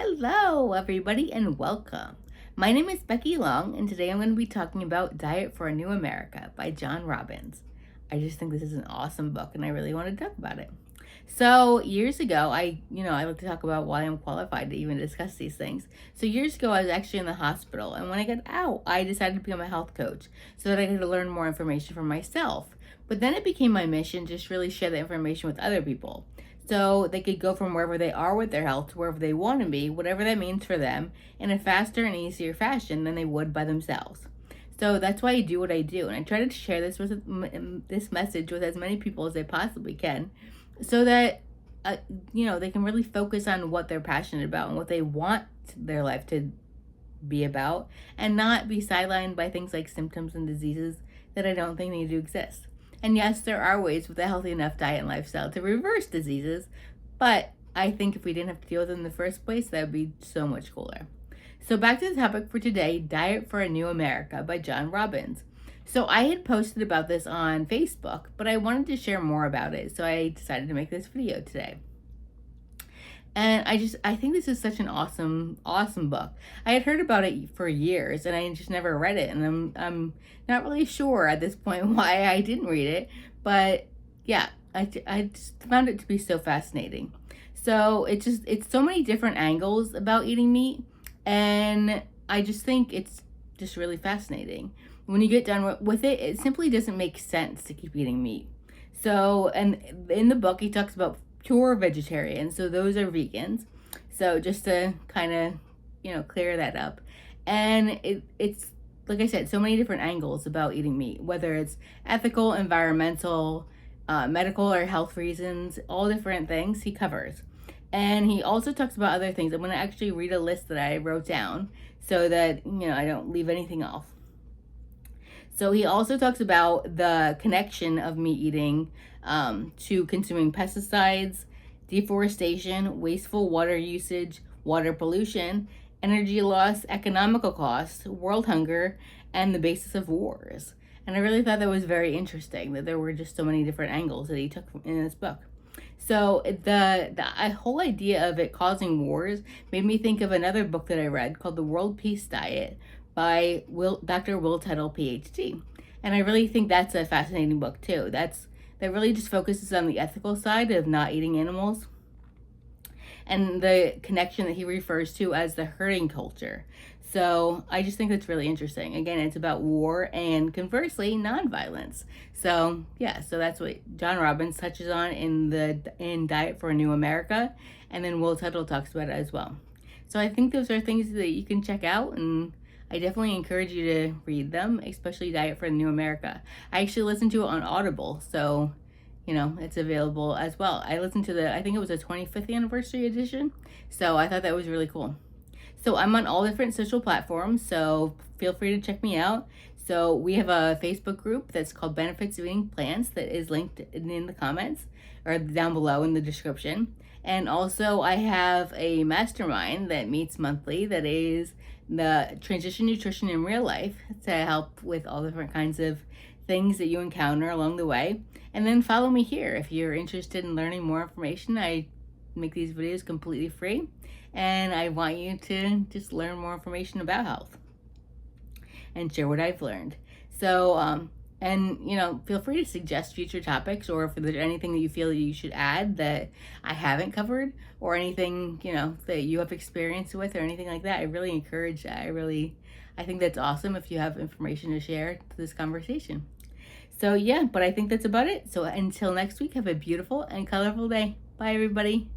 Hello, everybody, and welcome. My name is Becky Long, and today I'm going to be talking about Diet for a New America by John Robbins. I just think this is an awesome book, and I really want to talk about it. So years ago, I like to talk about why I'm qualified to even discuss these things. So years ago, I was actually in the hospital, and when I got out, I decided to become a health coach so that I could learn more information for myself. But then it became my mission to just really share the information with other people, so they could go from wherever they are with their health to wherever they want to be, whatever that means for them, in a faster and easier fashion than they would by themselves. So that's why I do what I do, and I try to share this message with as many people as I possibly can, so that they can really focus on what they're passionate about and what they want their life to be about, and not be sidelined by things like symptoms and diseases that I don't think need to exist. And yes, there are ways with a healthy enough diet and lifestyle to reverse diseases, but I think if we didn't have to deal with them in the first place, that would be so much cooler. So back to the topic for today, Diet for a New America by John Robbins. So I had posted about this on Facebook, but I wanted to share more about it, so I decided to make this video today. And I think this is such an awesome book. I had heard about it for years, and I just never read it. And I'm not really sure at this point why I didn't read it. But yeah, I just found it to be so fascinating. So it's so many different angles about eating meat, and I just think it's just really fascinating. When you get done with it, it simply doesn't make sense to keep eating meat. So, and in the book, he talks about pure vegetarian, so those are vegans. So just to kind of clear that up. And it's like I said, so many different angles about eating meat, whether it's ethical, environmental, medical, or health reasons, all different things he covers. And he also talks about other things. I'm going to actually read a list that I wrote down so that I don't leave anything off. So he also talks about the connection of meat eating to consuming pesticides, deforestation, wasteful water usage, water pollution, energy loss, economical costs, world hunger, and the basis of wars. And I really thought that was very interesting, that there were just so many different angles that he took in this book. So the whole idea of it causing wars made me think of another book that I read called The World Peace Diet by Dr. Will Tuttle, PhD. And I really think that's a fascinating book too. That really just focuses on the ethical side of not eating animals and the connection that he refers to as the herding culture. So I just think that's really interesting. Again, it's about war and conversely, nonviolence. So yeah, so that's what John Robbins touches on in Diet for a New America, and then Will Tuttle talks about it as well. So I think those are things that you can check out, and I definitely encourage you to read them, especially Diet for a New America. I actually listened to it on Audible, so it's available as well. I listened to I think it was a 25th anniversary edition, so I thought that was really cool. So I'm on all different social platforms, so feel free to check me out. So we have a Facebook group that's called Benefits of Eating Plants that is linked in the comments or down below in the description. And also I have a mastermind that meets monthly that is the Transition Nutrition in Real Life, to help with all different kinds of things that you encounter along the way. And then follow me here if you're interested in learning more information. I make these videos completely free, and I want you to just learn more information about health and share what I've learned. So feel free to suggest future topics, or if there's anything that you feel that you should add that I haven't covered, or anything that you have experience with, or anything like that. I really encourage that. I think that's awesome if you have information to share to this conversation. So yeah, but I think that's about it. So until next week, have a beautiful and colorful day. Bye, everybody.